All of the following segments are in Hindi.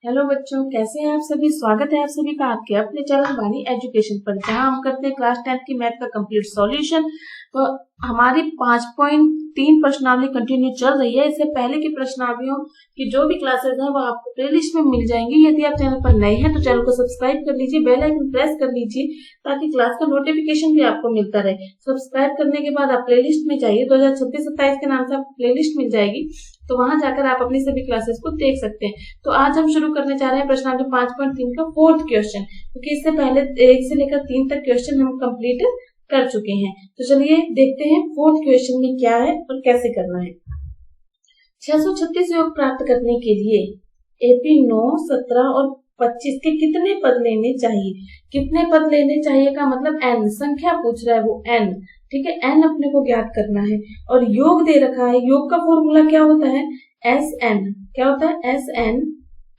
हेलो बच्चों, कैसे हैं आप सभी। स्वागत है आप सभी का आपके अपने चैनल वाणी एजुकेशन पर, जहां हम करते हैं क्लास 10 की मैथ का कंप्लीट सॉल्यूशन। तो हमारी 5.3 प्रश्नावली कंटिन्यू चल रही है। इससे पहले की प्रश्नावलियों की जो भी क्लासेस हैं वो आपको प्लेलिस्ट में मिल जाएंगी। यदि आप चैनल पर नए हैं तो चैनल को सब्सक्राइब कर लीजिए, बेल आइकन प्रेस कर लीजिए ताकि क्लास का नोटिफिकेशन भी आपको मिलता रहे। सब्सक्राइब करने के बाद आप प्लेलिस्ट में जाइए, 2026-27 के नाम से आपको प्लेलिस्ट मिल जाएगी, तो वहां जाकर आप अपनी सभी क्लासेस को देख सकते हैं। तो आज हम शुरू करने जा रहे हैं प्रश्नावली 5.3 का फोर्थ क्वेश्चन, क्योंकि इससे पहले 1 से लेकर 3 तक क्वेश्चन हम कंप्लीट कर चुके हैं। तो चलिए देखते हैं फोर्थ क्वेश्चन में क्या है और कैसे करना है। 636 योग प्राप्त करने के लिए एपी 9, 17 और 25 के कितने पद लेने चाहिए। कितने पद लेने चाहिए का मतलब n संख्या पूछ रहा है, वो n, ठीक है, n अपने को ज्ञात करना है। और योग दे रखा है, योग का फॉर्मूला क्या होता है, Sn। क्या होता है, Sn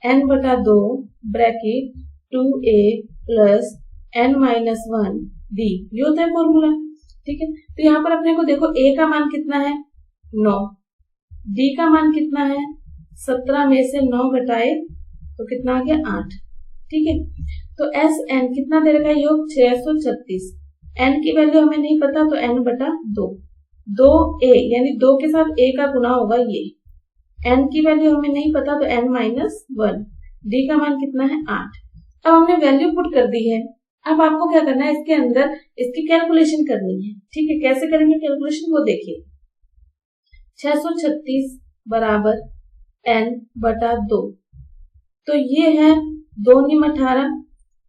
n/2 bracket 2a plus n-1 d, ये होता है फॉर्मूला, ठीक है। तो यहाँ पर अपने को देखो a का मान कितना है 9, d का मान कितना है 17 में से 9 घटाए तो कितना आ गया 8, ठीक है। तो Sn कितना दे रखा है, योग 636, n की वैल्यू हमें नहीं पता तो n/2, 2a यानी 2 के साथ a का गुना होगा ये, n की वैल्यू हमें नहीं पता तो n-1, d का मान कितना है 8। अब हमने वैल्यू पुट कर दी है। अब आपको क्या करना है, इसके अंदर इसकी कैलकुलेशन करनी है, ठीक है। कैसे करेंगे कैलकुलेशन वो देखिए। 636 बराबर n/2, तो ये है 2 × 18,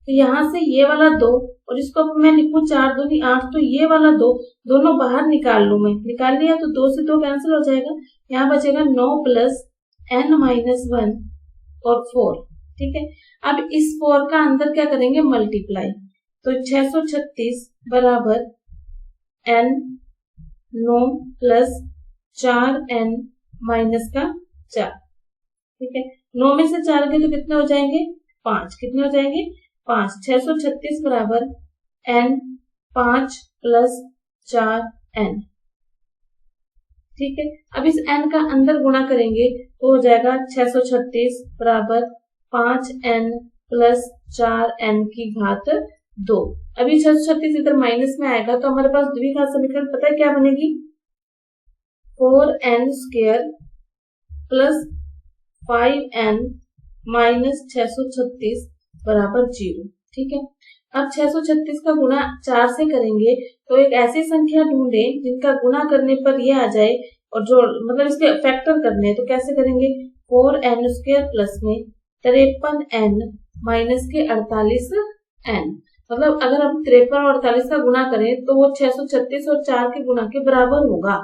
तो यहाँ से ये वाला 2 और इसको मैं लिखूं 4 दूनी 8, तो ये वाला 2 दोनों बाहर निकाल लू, मैं निकाल लिया तो 2 से 2 कैंसिल हो जाएगा। यहाँ बचेगा 9 प्लस n-1 और 4, ठीक है। अब इस 4 का अंदर क्या करेंगे, मल्टीप्लाई, तो 636 बराबर n 9 प्लस 4n-4, ठीक है। 9 में से 4 गए तो कितने हो जाएंगे 5, कितने हो जाएंगे 5। 636 बराबर n 5 प्लस 4n, ठीक है। अब इस n का अंदर गुणा करेंगे तो हो जाएगा 636 बराबर 5n प्लस 4n की घात 2। अभी 636 इधर माइनस में आएगा तो हमारे पास द्विघात समीकरण पता है क्या बनेगी, 4n² प्लस 5n माइनस 636 बराबर 0, ठीक है। अब 636 का गुणा 4 से करेंगे तो एक ऐसी संख्या ढूंढें जिनका गुणा करने पर ये आ जाए, और जो मतलब इसके फैक्टर करने, तो कैसे करेंगे, 4n² प्लस में 53n माइनस के 48n, मतलब अगर हम 53 और 48 का गुणा करें तो वो 636 और 4 के गुणा के बराबर होगा,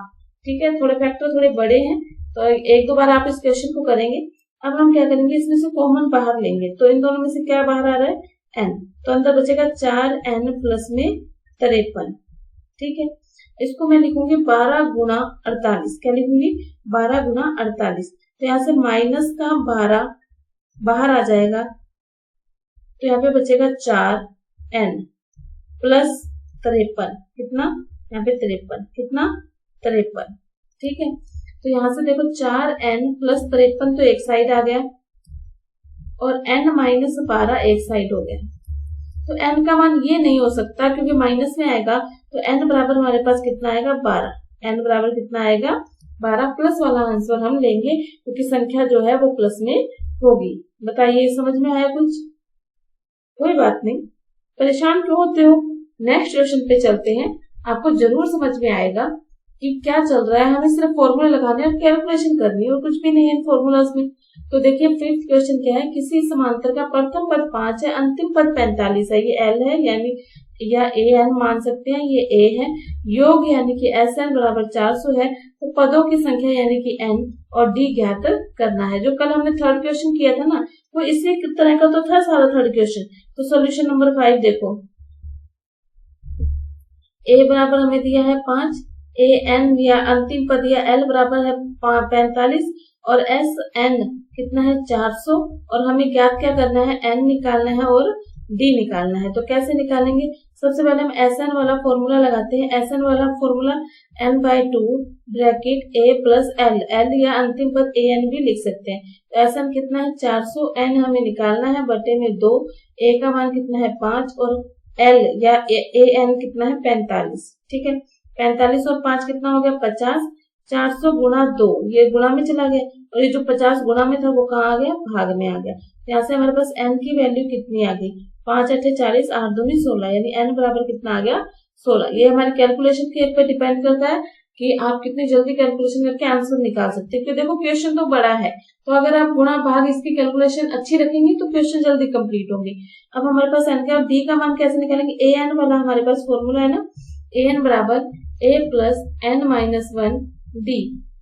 ठीक है। थोड़े फैक्टर थोड़े बड़े हैं तो एक दो बार आप इस क्वेश्चन को करेंगे। अब हम क्या करेंगे, इसमें से कॉमन बाहर लेंगे, तो इन दोनों में से क्या बाहर आ रहा है n, तो अंदर बचेगा 4n प्लस में 53, ठीक है। इसको मैं लिखूंगी 12 × 48, क्या लिखूंगी 12 × 48, तो यहाँ से माइनस का 12 बाहर आ जाएगा, तो यहाँ पे बचेगा 4n प्लस 53, कितना यहाँ पे 53, कितना 53, ठीक है। तो यहाँ से देखो 4n प्लस 53 तो एक साइड आ गया और n-12 एक साइड हो गया। तो n का मान ये नहीं हो सकता क्योंकि माइनस में आएगा, तो n बराबर हमारे पास कितना आएगा 12, n बराबर कितना आएगा 12, प्लस वाला आंसर हम लेंगे क्योंकि संख्या जो है वो प्लस में होगी। बताइए समझ में आया कुछ, कोई बात नहीं, परेशान क्यों होते हो। नेक्स्ट क्वेश्चन पे चलते हैं, आपको जरूर समझ में आएगा कि क्या चल रहा है। हमें सिर्फ फॉर्मूला लगाने और कैलकुलेशन करनी है और कुछ भी नहीं है फॉर्मूलाज में। तो देखिए फिफ्थ क्वेश्चन क्या है, किसी समांतर का प्रथम पद 5 है, अंतिम पद 45 है, ये L है यानी या AN मान सकते हैं, ये A है। योग यानी कि SN बराबर 400 है, तो पदों की संख्या यानी कि N और D ज्ञात करना है। जो कल हमने थर्ड क्वेश्चन किया था ना, वो इसी तरह का तो था सारा थर्ड क्वेश्चन। तो सोल्यूशन नंबर 5 देखो, A बराबर हमें दिया है 5, AN या अंतिम पद या L बराबर है 45 और SN कितना है 400, और हमें ज्ञात क्या करना है, N निकालना है और डी निकालना है। तो कैसे निकालेंगे, सबसे पहले हम Sn वाला फॉर्मूला लगाते हैं। Sn वाला formula n/2 bracket a plus l, l या अंतिम पद an भी लिख सकते हैं। तो Sn कितना है 400, n हमें निकालना है बटे में 2, a का मान कितना है 5 और l या an कितना है 45। ठीक है, 45 और 5 कितना हो गया 50। 400 गुणा 2, ये गुणा में चला गया और ये जो 50 गुणा में था वो कहाँ आ गया, भाग में आ गया। यहाँ से हमारे पास n की वैल्यू कितनी आ गई, 5 8 40, 8 2 16, यानी n बराबर कितना आ गया 16। ये हमारे कैलकुलेशन के पे डिपेंड करता है कि आप कितनी जल्दी कैलकुलेशन करके आंसर निकाल सकते हैं। क्योंकि देखो क्वेश्चन तो बड़ा है, तो अगर आप गुणा भाग इसकी कैलकुलेशन अच्छी रखेंगे तो क्वेश्चन जल्दी कंप्लीट होंगे। अब हमारे पास n का और d का मान कैसे निकालेंगे, an वाला हमारे पास फॉर्मूला है ना, an बराबर a plus n minus 1 d।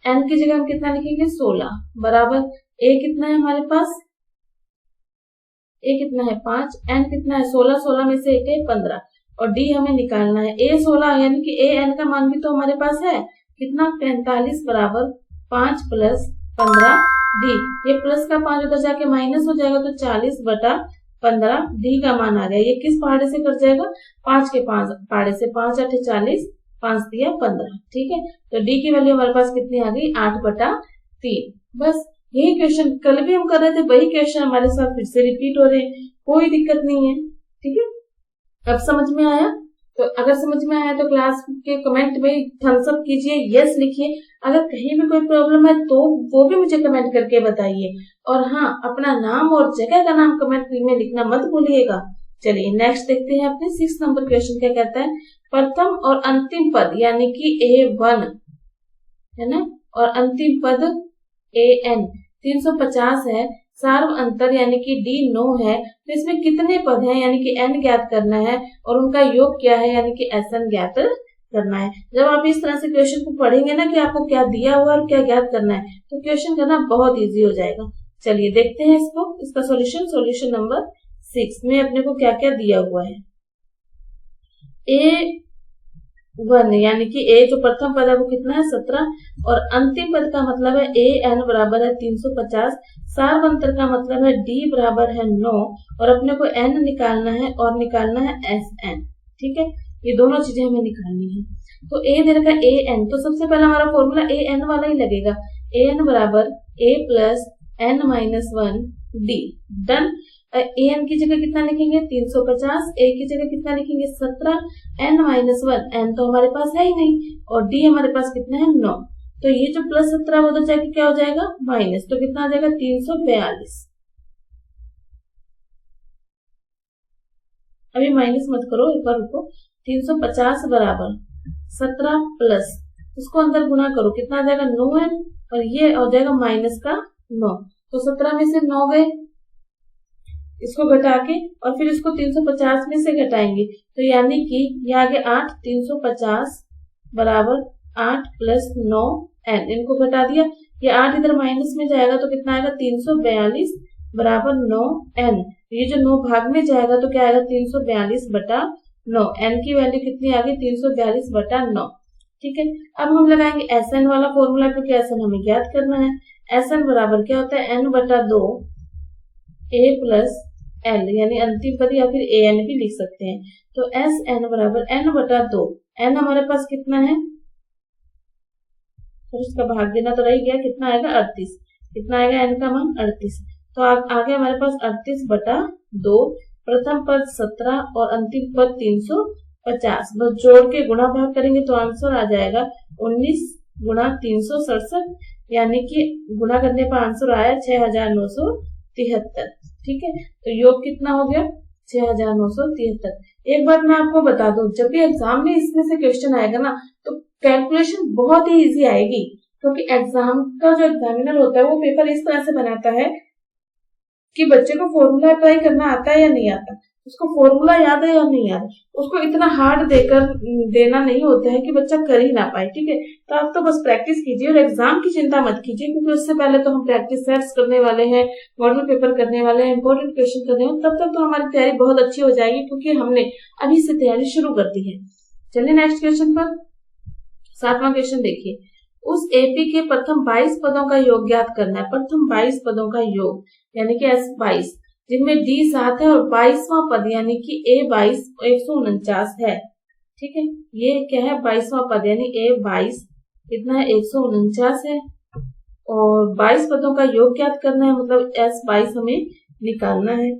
n की जगह हम कितना लिखेंगे 16 बराबर a कितना है हमारे पास, a कितना है 5, n कितना है 16, 16 में से 1 है 15 और d हमें निकालना है a 16, यानी कि a n का मान भी तो हमारे पास है कितना 45 बराबर 5 प्लस 15 d। ये प्लस का 5 उधर जाके माइनस हो जाएगा तो 40 बटा 15 d का मान आ गया। ये किस पहाड़े से कट जाएगा, 5 के पहाड़े से, 5 8 40, 5 दिया 15। ठीक है, तो d की वैल्यू हमारे पास कितनी आ गई 8 बटा 3। बस यही क्वेश्चन कल भी हम कर रहे थे, वही क्वेश्चन हमारे साथ फिर से रिपीट हो रहे हैं, कोई दिक्कत नहीं है। ठीक है, अब समझ में आया, तो अगर समझ में आया तो क्लास के कमेंट में थम्स अप कीजिए, यस लिखिए। अगर कहीं भी कोई प्रॉब्लम है तो वो भी मुझे कमेंट करके बताइए, और हाँ अपना नाम और जगह का नाम कमेंट में लिखना मत भूलिएगा। चलिए नेक्स्ट देखते हैं अपने 6 नंबर क्वेश्चन क्या कहता है, प्रथम और अंतिम पद यानी कि A1 है ना, और अंतिम पद AN 350 है, सार्व अंतर यानी कि D 9 है, तो इसमें कितने पद हैं यानी कि n ज्ञात करना है और उनका योग क्या है यानी कि Sn ज्ञात करना है। जब आप इस तरह से क्वेश्चन को पढ़ेंगे ना कि आपको क्या दिया हुआ और क्या ज्ञात करना है, तो क्वेश्चन करना बहुत इजी हो जाएगा। चलिए देखते हैं इसको, इसका सॉल्यूशन नंबर 6 में अपने को क्या क्या दिया हुआ है। A1 यानी कि A जो प्रथम पद है वो कितना है 17 और अंतिम पद का मतलब है AN बराबर है 350, सार्व अंतर का मतलब है D बराबर है 9 और अपने को N निकालना है और निकालना है Sn। ठीक है, ये दोनों चीजें हमें निकालनी है। तो A दे रखा AN, तो सबसे पहला हमारा फॉर्मूला AN वाला ही लगेगा, AN बराबर A plus n minus 1 D। Done. an की जगह कितना लिखेंगे 350, a की जगह कितना लिखेंगे 17, n माइनस 1, n तो हमारे पास है ही नहीं और d हमारे पास कितना है 9, तो ये जो प्लस 17 उधर जाके क्या हो जाएगा माइनस, तो कितना आ जाएगा 342। अभी माइनस मत करो, एक बार रुको, 350 बराबर 17 प्लस उसको अंदर गुणा करो, कितना आ जाएगा 9n और ये हो जाएगा माइनस का 9, तो 17 में से 9 गए, इसको घटा के और फिर इसको 350 में से घटाएंगे, तो यानी कि ये आगे 8, 350 बराबर 8 प्लस 9n, इनको घटा दिया, ये 8 इधर माइनस में जाएगा तो कितना आएगा 342 बराबर 9n, ये जो 9 भाग में जाएगा तो क्या आएगा 342 बटा 9, n की वैल्यू कितनी आ गई 342 बटा 9। ठीक है, अब हम लगाएंगे Sn वाला फॉर्मूला, क्योंकि Sn हमें ज्ञात करना है। Sn बराबर क्या होता है n बटा 2 a प्लस l, यानी अंतिम पद या फिर an भी लिख सकते हैं। तो Sn बराबर n बटा 2, n हमारे पास कितना है और उसका भाग देना तो रह गया, कितना आएगा 38, कितना आएगा n का मान 38, तो आगे हमारे पास 38 बटा 2, प्रथम पद 17 और अंतिम पद 350, बस जोड़ के गुणा भाग करेंगे तो आंसर आ जाएगा 19 गुणा 367, यानी कि गुणा करने पर आंसर आया 6973। ठीक है, तो योग कितना हो गया 6973। एक बात मैं आपको बता दूं, जब भी एग्जाम में इसमें से क्वेश्चन आएगा ना तो कैलकुलेशन बहुत ही इजी आएगी, क्योंकि एग्जाम का जो एग्जामिनर होता है वो पेपर इस तरह से बनाता है कि बच्चे को फॉर्मूला अप्लाई करना आता है या नहीं आता, उसको फॉर्मूला याद है या नहीं याद, उसको इतना हार्ड देना नहीं होता है कि बच्चा कर ही ना पाए। ठीक है, तो आप तो बस प्रैक्टिस कीजिए और एग्जाम की चिंता मत कीजिए, क्योंकि उससे पहले तो हम प्रैक्टिस सेट्स करने वाले हैं, मॉडल पेपर करने वाले हैं, इंपॉर्टेंट क्वेश्चन करने हैं, तब तक तो हमारी तैयारी बहुत अच्छी हो जाएगी, क्योंकि हमने अभी से तैयारी शुरू कर दी है। चलिए नेक्स्ट क्वेश्चन पर, 7वां क्वेश्चन देखिए, उस एपी के प्रथम 22 पदों का योग ज्ञात करना है। प्रथम 22 पदों का योग यानी कि S22, जिनमें डी 7 है और 22वां पद यानी कि ए 22 149 है। ठीक है, ये क्या है 22वां पद यानी ए 22 कितना है 149 है और 22 पदों का योग ज्ञात करना है, मतलब एस 22 हमें निकालना है।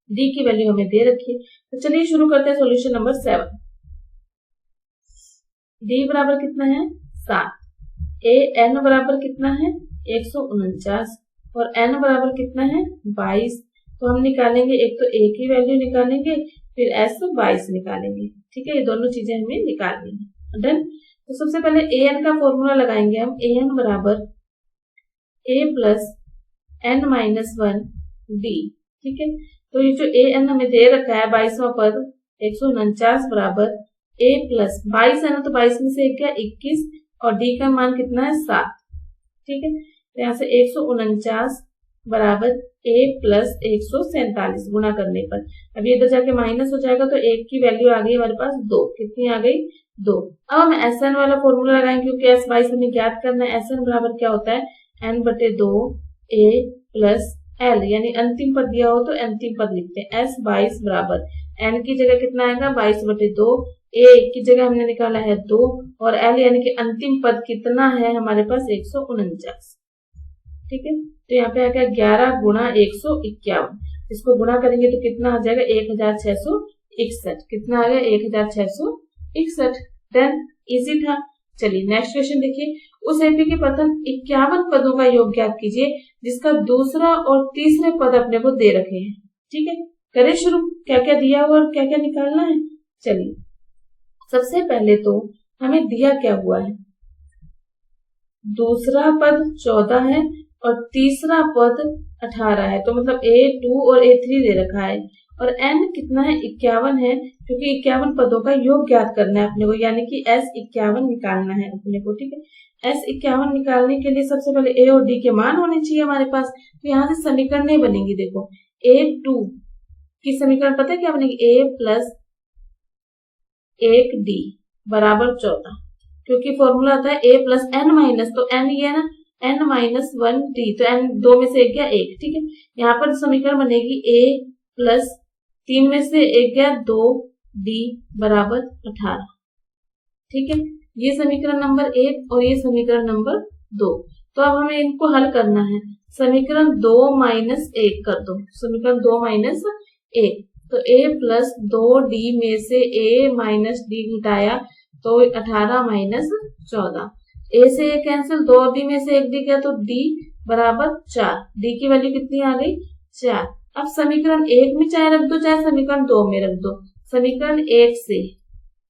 डी की वैल्यू हमें दे रखी है, तो चलिए शुरू करते हैं सॉल्यूशन नंबर 7। डी बराबर कितना है 7, ए एन बराबर कितना है 149 और एन बराबर कितना है 22। तो हम निकालेंगे, एक तो ए की वैल्यू निकालेंगे फिर एस 22 निकालेंगे। ठीक है, ये दोनों चीजें हमें निकालनी है। डन। तो सबसे पहले ए एन का फॉर्मूला लगाएंगे हम। ए एन बराबर ए प्लस एन माइनस 1 डी। ठीक है, तो ये जो ए एन हमें दे रखा है 22वां पद 149 बराबर ए प्लस 22 है ना, तो 22 में से एक क्या 21 और डी का मान कितना है 7। ठीक है, तो यहाँ से 149 बराबर ए प्लस 147 गुणा करने पर अब ये इधर जाके माइनस हो जाएगा, तो एक की वैल्यू आ गई हमारे पास 2। कितनी आ गई 2। अब हम एस एन वाला फॉर्मूला लगाएंगे क्योंकि एस 22 हमें ज्ञात करना है। एस एन बराबर क्या होता है एन बटे 2 ए प्लस एल, यानी अंतिम पद दिया हो तो अंतिम पद लिखते हैं। एस 22 बराबर एन की जगह कितना आएगा 22 बटे 2, ए की जगह हमने निकाला है 2 और एल यानी कि अंतिम पद कितना है हमारे पास 149। ठीक है, तो यहाँ पे आएगा 11 गुणा 151। इसको गुणा करेंगे तो कितना आ जाएगा 1661। कितना आ गया 1661। डन, इजी था। चलिए नेक्स्ट क्वेश्चन देखिए। उस एपी के प्रथम 51 पदों का योग ज्ञात कीजिए जिसका दूसरा और तीसरे पद अपने को दे रखे हैं। ठीक है, करें शुरू। क्या क्या दिया हुआ और क्या क्या निकालना है। चलिए सबसे पहले तो हमें दिया क्या हुआ है, दूसरा पद 14 है और तीसरा पद 18 है, तो मतलब A2 और A3 दे रखा है और n कितना है 51 है, क्योंकि 51 पदों का योग ज्ञात करना है अपने को, यानी कि S 51 निकालना है अपने को। ठीक है, S 51 निकालने के लिए सबसे पहले A और D के मान होने चाहिए हमारे पास, तो यहाँ से समीकरण बनेगी। देखो A2 की समीकरण पता है क्या बनेगी, A प्लस 1D बराबर 14, क्योंकि फॉर्मूला आता है A प्लस n माइनस, तो n ये है ना n माइनस 1D, तो n 2 में से एक गया 1। ठीक है, यहाँ पर समीकरण बनेगी A प्लस 3 में से एक गया 2D बराबर 18। ठीक है, ये समीकरण नंबर 1 और ये समीकरण नंबर 2। तो अब हमें इनको हल करना है। समीकरण 2 माइनस 1 कर दो, समीकरण 2 माइनस 1, तो A प्लस 2D में से A माइनस D घटाया तो 18 माइनस 14। A से A कैंसिल, 2D में से 1D गया तो D बराबर 4। D की वैल्यू कितनी आ गई 4। अब समीकरण 1 में चाहे रख दो चाहे समीकरण 2 में रख दो। समीकरण 1 से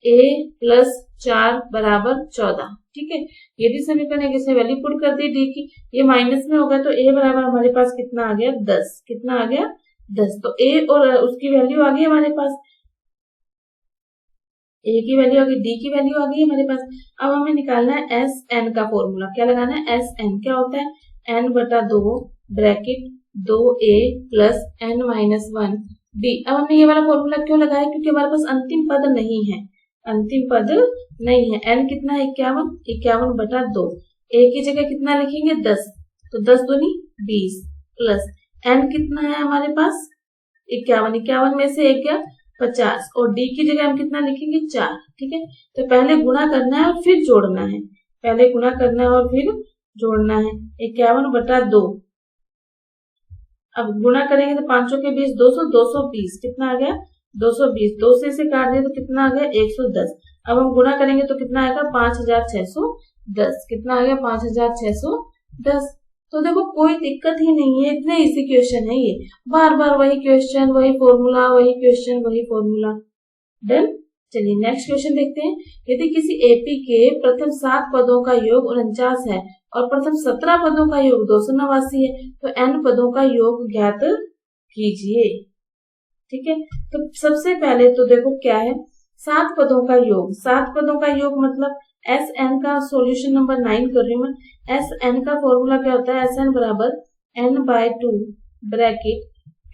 A प्लस 4 बराबर 14। ठीक है, ये भी समीकरण है, इसमें वैल्यू पुट कर दी D की, ये माइनस में हो गया तो A बराबर हमारे पास कितना आ गया 10। कितना आ गया 10, तो A और उसकी वैल्यू आ गई हमारे पास, A की वैल्यू आ गई, D की वैल्यू आ गई हमारे पास। अब हमें निकालना है एस एन का फॉर्मूला। क्या लगाना है एस एन, क्या होता है n बटा 2 bracket 2A plus n minus 1 D। अब हमने ये वाला फॉर्मूला क्यों लगाया, क्योंकि हमारे पास अंतिम पद नहीं है, अंतिम पद नहीं है। n कितना है 51, 51 बटा 2, A की जगह कितना लिखेंगे 10, तो 10 दूनी 20 प्लस n कितना है हमारे पास 51, 51 में से एक गया 50 और D की जगह हम कितना लिखेंगे 4। ठीक है, तो पहले गुणा करना है और फिर जोड़ना है, पहले गुणा करना है और फिर जोड़ना है। 51 बटा 2, अब गुणा करेंगे तो 5 के 20 200, 220 कितना आ गया 220, 2 से इसे काट दिया तो कितना आ गया 110। अब हम गुणा करेंगे तो कितना आएगा 5610। कितना आ गया 5610। तो देखो कोई दिक्कत ही नहीं है, इतने इजी क्वेश्चन है ये, बार बार वही क्वेश्चन वही फॉर्मूला, वही क्वेश्चन वही फॉर्मूला। डन। चलिए नेक्स्ट क्वेश्चन देखते हैं। यदि किसी एपी के प्रथम 7 पदों का योग 49 है और प्रथम 17 पदों का योग 289 है, तो n पदों का योग ज्ञात कीजिए। ठीक है, तो सबसे पहले तो देखो क्या है 7 पदों का योग। 7 पदों का योग मतलब एस एन का सॉल्यूशन नंबर 9 कर रही हूँ मैं। एस एन का फॉर्मूला क्या होता है, एस एन बराबर n by 2 bracket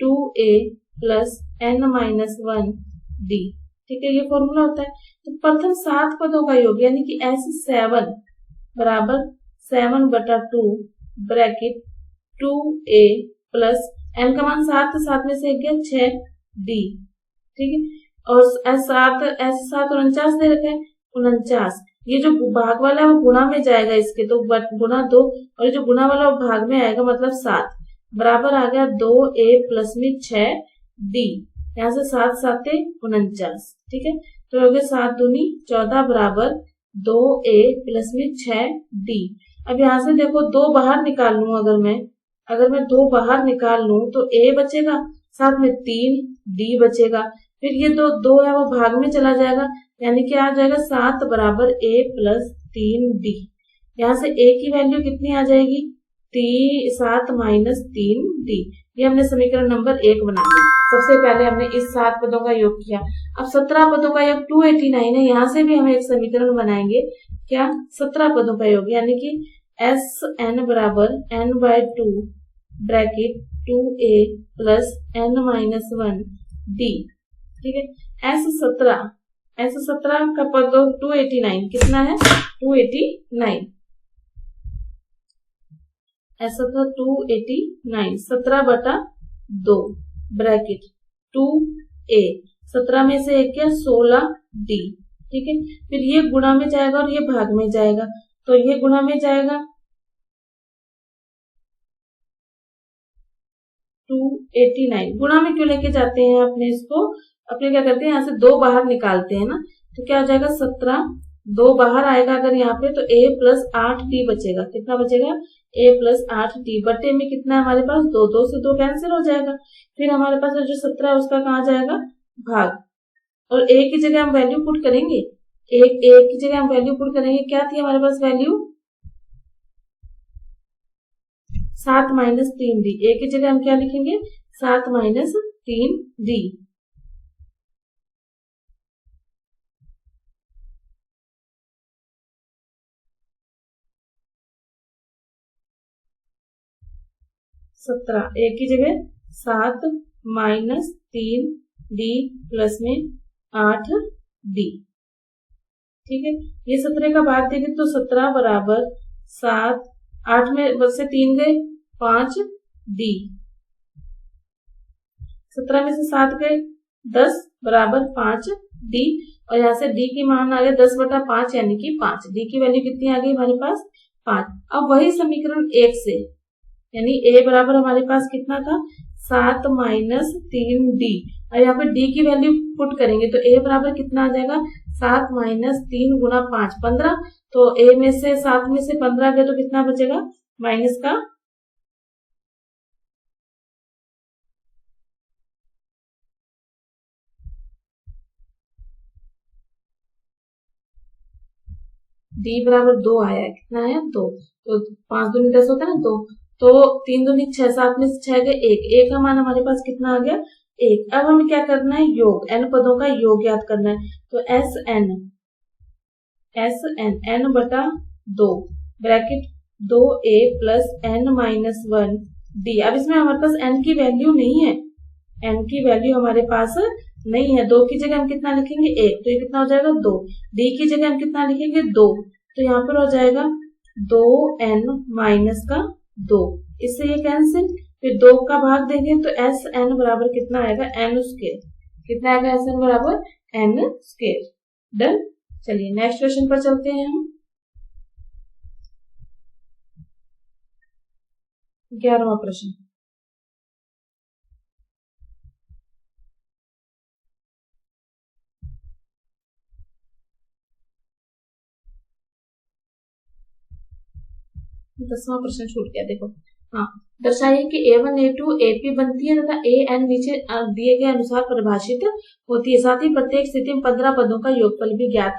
2A plus n minus 1 D। ठीक है, ये फॉर्मूला होता है। तो प्रथम 7 पदों का योग यानी कि S7 बराबर 7/2 ब्रैकेट 2a प्लस n का मान 7, 7 में से 1 गया 6d, ठीक है। और 7 और 49 दे रखा है 49। ये जो भाग वाला है वो गुणा में जाएगा इसके, तो गुणा 2, और ये जो गुणा वाला वो भाग में आएगा, मतलब 7 बराबर आ गया 2a प्लस में 6d। यहाँ से 7 7 49, ठीक है। तो हो गया 7 दूनी 14 बराबर 2a प्लस में 6d। अब यहाँ से देखो 2 बाहर निकाल लूं, अगर मैं 2 बाहर निकाल लूं तो a बचेगा, साथ में 3d बचेगा, फिर ये 2 है वो भाग में चला जाएगा, यानी कि आ जाएगा 7 बराबर a प्लस 3d। यहाँ से a की वैल्यू कितनी आ जाएगी, 7 माइनस 3d। ये हमने समीकरण नंबर 1 बना ली। सबसे पहले हमने इस 7 पदों का योग किया। अब 17 पदों का योग 289 है, यहाँ से भी हम एक समीकरण बनाएंगे, क्या 17 पदों का योग, यानी कि Sn बराबर n/2 bracket 2a plus n minus 1d, ठीक है। S17 का पद 289 कितना है, 289, S17 289 17/2 ब्रैकेट 2a, 17 में से 1 क्या 16d, ठीक है। फिर ये गुणा में जाएगा और ये भाग में जाएगा, तो ये गुणा में जाएगा 289। गुणा में क्यों लेके जाते हैं अपने इसको, अपने क्या करते हैं यहाँ से 2 बाहर निकालते हैं ना, तो क्या हो जाएगा 17, 2 बाहर आएगा अगर यहाँ पे तो a प्लस 8d बचेगा, कितना बचेगा a प्लस 8d, बटे में कितना है हमारे पास 2, 2 से 2 कैंसिल हो जाएगा। फिर हमारे पास जो 17 है उसका कहाँ जाएगा भाग, और a की जगह हम वैल्यू पुट करेंगे, a की जगह हम वैल्यू पुट करेंगे, क्या थी हमारे पास वैल्यू 7 माइनस 3d, a की जगह हम क्या लिखेंगे 7 माइनस 3d। a की जगह 7 माइनस 3d प्लस में 8d, ठीक है। ये 17 का भाग देंगे तो 17 बराबर 7, 8 में से 3 गए 5d, 17 में से 7 गए 10 बराबर 5d, और यहाँ से d की मान आ गया 10/5 यानी कि 5, d की वैल्यू कितनी आ गई हमारे पास 5। अब वही समीकरण 1 से, यानी a बराबर हमारे पास कितना था 7 माइनस 3d, और यहाँ पे d की वैल्यू पुट करेंगे तो a बराबर कितना आ जाएगा 7 माइनस 3 गुना 5 15, तो a में से 7 में से 15 गया तो कितना बचेगा माइनस का d बराबर 2 आया है, कितना आया 2, तो 5 दूनी 10 होता है ना 2, तो 3 दूनी 6, 7 में से 6 गए 1, a का मान हमारे पास कितना आ गया 1। अब हमें क्या करना है योग, n पदों का योग याद करना है, तो n बटा 2 bracket 2a plus n minus 1d। अब इसमें हमारे पास n की वैल्यू नहीं है, n की वैल्यू हमारे पास नहीं है, 2 की जगह हम कितना लिखेंगे 1, तो ये कितना हो जाएगा 2, d की जगह हम कितना लिखेंगे 2, तो यहाँ पर हो जाएगा 2n माइनस का 2, इससे ये कैंसिल, फिर 2 का भाग देंगे तो Sn बराबर कितना आएगा n स्क्वायर, कितना आएगा Sn बराबर n स्क्वायर। डन। चलिए नेक्स्ट क्वेश्चन पर चलते हैं हम। 11वां प्रश्न, दसवां प्रश्न छूट गया, देखो हाँ, दर्शाइए कि A1 A2 AP बनती है तथा AN नीचे दिए गए अनुसार परिभाषित होती है, साथ ही प्रत्येक स्थिति में 15 पदों का योगफल भी ज्ञात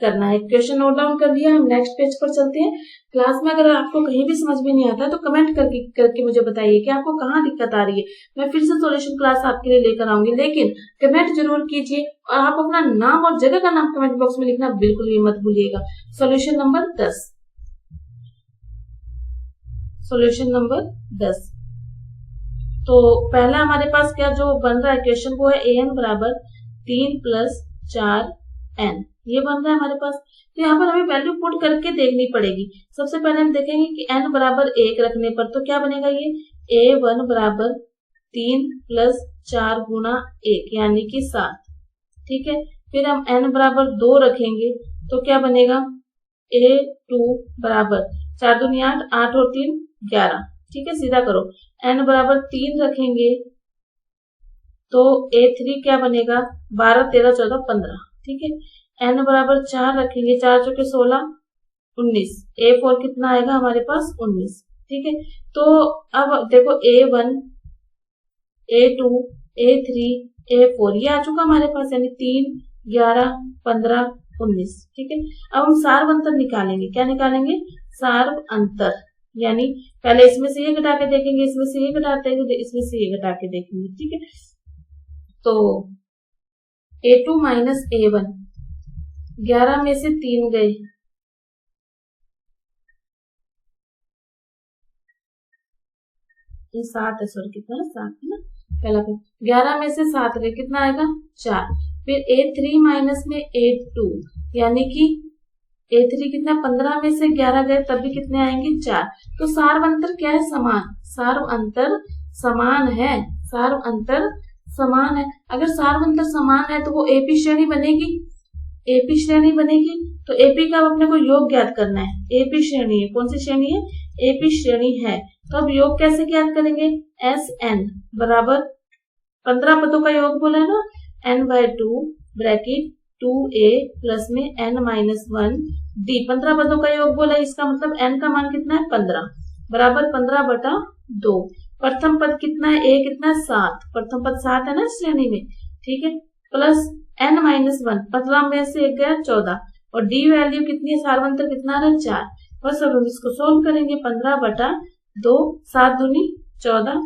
करना है। क्वेश्चन नोट डाउन कर दिया, हम नेक्स्ट पेज पर चलते हैं। क्लास में अगर आपको कहीं भी समझ में नहीं आता तो कमेंट करके मुझे बताइए कि आपको कहाँ दिक्कत आ रही है, मैं फिर से सॉल्यूशन क्लास आपके लिए लेकर आऊंगी, लेकिन कमेंट जरूर कीजिए और आप अपना नाम और जगह का नाम कमेंट बॉक्स में लिखना बिल्कुल भी मत भूलिएगा। Solution number 10, solution number 10। तो पहला हमारे पास क्या जो बन रहा है क्वेश्चन वो है an बराबर 3 + 4n, ये बन रहा है हमारे पास। तो यहाँ पर हमें वैल्यू पुट करके देखनी पड़ेगी। सबसे पहले हम देखेंगे कि n बराबर 1 रखने पर तो क्या बनेगा, ये a1 बराबर 3 प्लस 4 गुना 1 यानी कि 7। ठीक है, फिर हम n बराबर 2 रखेंगे तो क्या बनेगा, a2 बराबर 4 दूनी 8, 8 और 3 11। ठीक है, सीधा करो। n बराबर 3 रखेंगे तो a3 क्या बनेगा, 12 13 14 15। ठीक है, n बराबर 4 रखेंगे, 4 चौके 16 19, a4 कितना आएगा हमारे पास 19। ठीक है, तो अब देखो a1 a2 a3 a4 ये आ चुका हमारे पास, यानी 3 11 15 19। ठीक है, अब हम सार्व अंतर निकालेंगे। क्या निकालेंगे, सार्व अंतर, यानी पहले इसमें से ये घटा के देखेंगे, इसमें से ये घटाते हैं, इसमें से ये घटा के देखेंगे। ठीक है, तो a2 माइनस a1, 11 में से 3 गए, ये 7 है, सॉरी कितना है, 7 है ना पहला पे। 11 में से 7 गए, कितना आएगा 4। फिर a3 माइनस में a2, यानी कि a3 कितना, 15 में से 11 गए तब भी कितने आएंगे 4। तो सार्व अंतर क्या है, समान। सार्व अंतर समान है, सार्व अंतर समान है। अगर सार्व अंतर समान है तो वो एपी श्रेणी बनेगी, एपी श्रेणी बनेगी। तो एपी का अपने को योग ज्ञात करना है। एपी श्रेणी है, कौन सी श्रेणी है, एपी श्रेणी है। तो अब योग कैसे ज्ञात करेंगे, एस एन बराबर 15 पदों का योग बोला है ना, n/2 ब्रैकेट 2a प्लस में n माइनस 1 d, 15 पदों का योग बोला है, इसका मतलब n का मान कितना है 15 बराबर 15/2। प्रथम पद कितना है, a कितना है 7, प्रथम पद 7 है ना श्रेणी में। ठीक है, प्लस n माइनस 1, 15 में से 1 गया 14, और d वैल्यू कितनी है, सार्वंतर कितना है 4। बस अब हम इसको सोल्व करेंगे, 15/2, 7 दूनी 14,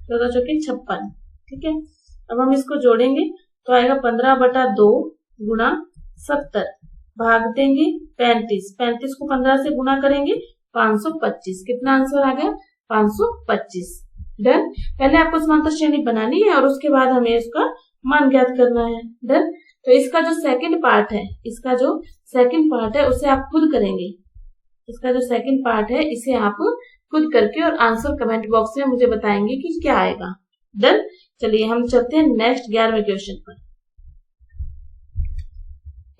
14 चौके 56। ठीक है, अब हम इसको जोड़ेंगे तो आएगा 15/2 गुना 70, भाग देंगे 35, 35 को 15 से गुना करेंगे 525। कितना आंसर आ गया, 525। डन। पहले आपको समांतर श्रेणी बनानी है और उसके बाद हमें इसका मान ज्ञात करना है। डन। तो इसका जो सेकंड पार्ट है, इसका जो सेकंड पार्ट है उसे आप खुद करेंगे। इसका जो सेकंड पार्ट है इसे आप खुद करके और आंसर कमेंट बॉक्स में मुझे बताएंगे कि क्या आएगा। डन। चलिए हम चलते हैं नेक्स्ट 11वें क्वेश्चन पर।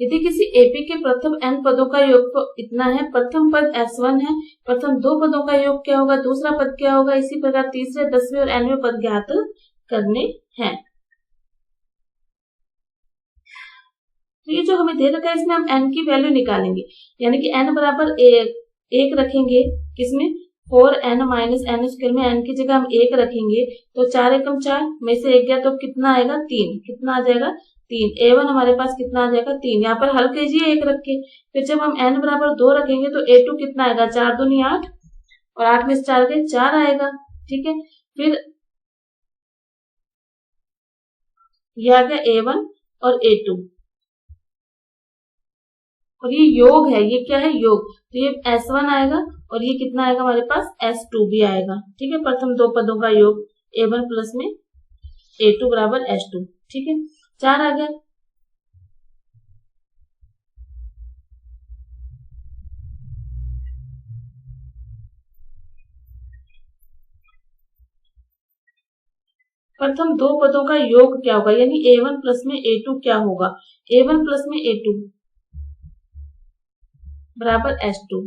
यदि किसी एपी के प्रथम n पदों का योग तो इतना है, प्रथम पद s1 है, प्रथम 2 पदों का योग क्या होगा, दूसरा पद क्या होगा, इसी प्रकार तीसरे 10वें और nवें पद ज्ञात करने हैं। तो ये जो हमें दे रखा है इसमें हम n की वैल्यू निकालेंगे, यानी कि n बराबर 1 रखेंगे, किसमें 4n माइनस n स्क्वायर में n की जगह हम 1 रखेंगे, तो 4 एकम 4 में से 1 गया तो कितना आएगा 3, कितना आ जाएगा 3। a1 हमारे पास कितना आ जाएगा 3, यहाँ पर हल कीजिए 1 रख के। फिर जब हम n बराबर 2 रखेंगे तो a2 कितना आएगा, 4 दूनी 8, और 8 में से 4 गए 4 आएगा। ठीक है, फिर यह आ गया a1 और a2, और ये योग है, ये क्या है योग, तो ये S1 आएगा और ये कितना आएगा हमारे पास S2 भी आएगा। ठीक है, प्रथम 2 पदों का योग A1 प्लस में A2 बराबर S2। ठीक है, 4 आ गया। प्रथम 2 पदों का योग क्या होगा, यानी A1 प्लस में A2 क्या होगा, A1 प्लस में A2 बराबर S2।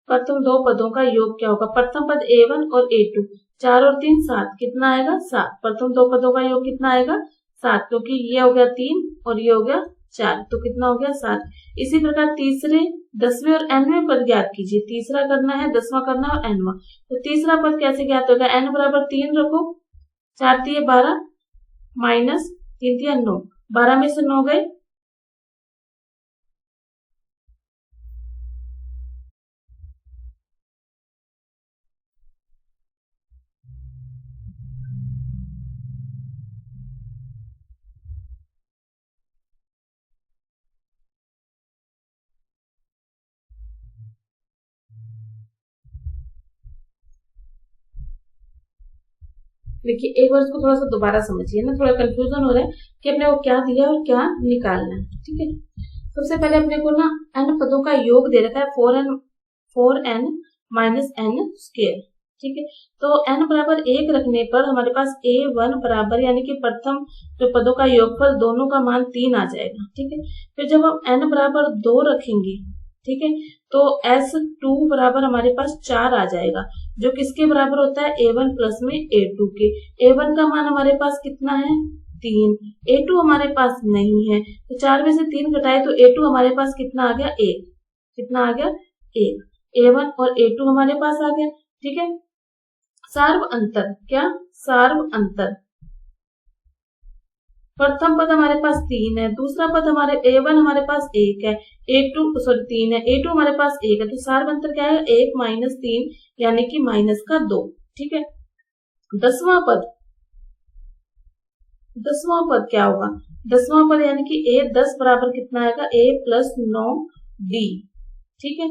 प्रथम 2 पदों का योग क्या होगा, प्रथम पद A1 और A2, 4 और 3 7, कितना आएगा 7। प्रथम 2 पदों का योग कितना आएगा 7, क्योंकि ये हो गया 3 और ये हो गया 4, तो कितना हो गया 7। इसी प्रकार तीसरे 10वें और nवें पद ज्ञात कीजिए। तीसरा करना है, 10वां करना है और nवां। तो तीसरा पद कैसे ज्ञात होगा, n बराबर 3 रखो, 4 3 12 माइनस 3 3 9, 12 में से 9 गए, देखिए एक बार इसको थोड़ा सा दोबारा समझिए ना, थोड़ा कंफ्यूजन हो रहा है कि अपने को क्या दिया और क्या निकालना है। ठीक है, सबसे पहले अपने को ना n पदों का योग दे रखा है 4n माइनस n स्क्वायर। ठीक है, तो n बराबर 1 रखने पर हमारे पास a1 बराबर यानी कि प्रथम जो पदों का योगफल दोनों का मान 3 आ जाएगा। ठीक है, फिर जब हम n बराबर 2 रखेंगे, ठीक है, तो s2 बराबर हमारे पास 4 आ जाएगा, जो किसके बराबर होता है a1 प्लस में a2 के। a1 का मान हमारे पास कितना है 3, a2 हमारे पास नहीं है, तो 4 में से 3 घटाए तो a2 हमारे पास कितना आ गया 1, कितना आ गया 1, a1 और a2 हमारे पास आ गया। ठीक है, सार्व अंतर, क्या सार्व अंतर, प्रथम पद हमारे पास 3 है, दूसरा पद हमारे a1 हमारे पास 1 है, a2 सॉरी 3 है, a2 हमारे पास 1 है, तो सार्व अंतर क्या है 1 माइनस 3 यानी कि माइनस का 2। ठीक है, दसवां पद क्या होगा, दसवां पद यानी कि a10 बराबर कितना आएगा a प्लस 9d। ठीक है,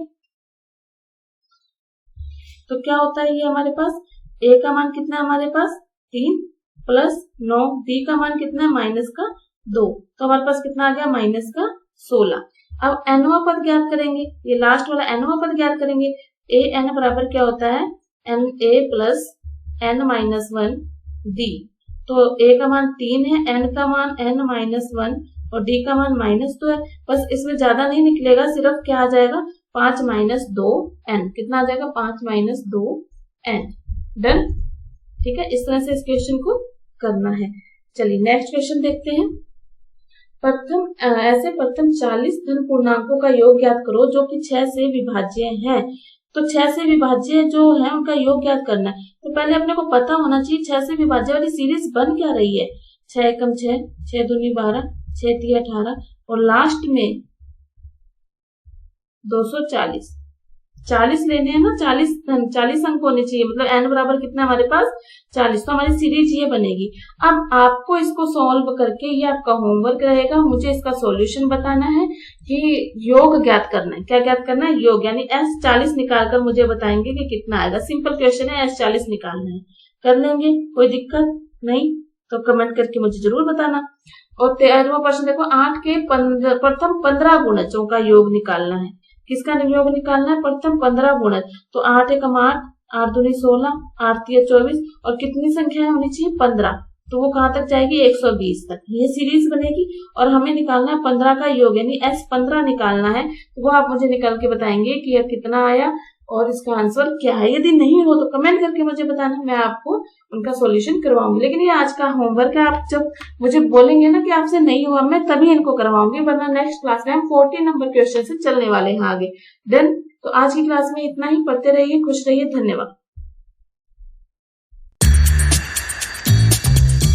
तो क्या होता है ये हमारे पास a का मान कितना है हमारे पास 3 प्लस 9, d का मान कितना है माइनस का 2, तो हमारे पास कितना आ गया माइनस का 16। अब nवां पद ज्ञात करेंगे, ये लास्ट वाला nवां पद ज्ञात करेंगे। a n बराबर क्या होता है n a plus n minus 1 d, तो a का मान 3 है, n का मान n माइनस 1 और d का मान माइनस 2 है। बस इसमें ज्यादा नहीं निकलेगा, सिर्फ क्या आ जाएगा 5 माइनस 2 n, कितना आ जाएगा 5 माइनस 2 n। डन। ठीक है, इस तरह से इस क्वेश्चन को करना है। चलिए नेक्स्ट क्वेश्चन देखते हैं। प्रथम 40 धन पूर्णांकों का योग ज्ञात करो जो कि 6 से विभाज्य हैं। तो 6 से विभाज्य जो है उनका योग ज्ञात करना है, तो पहले अपने को पता होना चाहिए 6 से विभाज्य वाली सीरीज बन क्या रही है। 6 एकम 6, 6 दूनी 12, 6 तिया 18 और लास्ट में 240, 40 लेने हैं ना, 40 अंक होने चाहिए, मतलब n बराबर कितना हमारे पास 40, तो हमारी सीरीज ये बनेगी। अब आपको इसको सॉल्व करके ये आपका होमवर्क रहेगा, मुझे इसका सॉल्यूशन बताना है कि योग ज्ञात करना है। क्या ज्ञात करना है योग, यानी S40 निकालकर मुझे बताएंगे कि कितना आएगा। सिंपल क्वेश्चन है, S40 निकालना है, कर लेंगे, कोई दिक्कत नहीं, तो कमेंट करके मुझे जरूर बताना। और 13वां प्रश्न देखो, 8 के प्रथम 15 गुणजों का योग निकालना है। किसका योग निकालना है, प्रथम 15 गुणज, तो 8 एकम 8, 8 दूनी 16, 8 तिया 24 और कितनी संख्या होनी चाहिए 15, तो वो कहां तक जाएगी 120 तक, ये सीरीज बनेगी। और हमें निकालना है 15 का योग, यानी S15 निकालना है, तो वो आप मुझे निकाल के बताएंगे कि यह कितना आया और इसका आंसर क्या है। यदि नहीं हो तो कमेंट करके मुझे बताना, मैं आपको उनका सॉल्यूशन करवाऊंगी। लेकिन ये आज का होमवर्क है, आप जब मुझे बोलेंगे ना कि आपसे नहीं हुआ, मैं तभी इनको करवाऊंगी, वरना नेक्स्ट क्लास में हम 40 नंबर क्वेश्चन से चलने वाले हैं आगे। देन तो आज की क्लास में इतना ही, पढ़ते रहिए, खुश रहिए, धन्यवाद।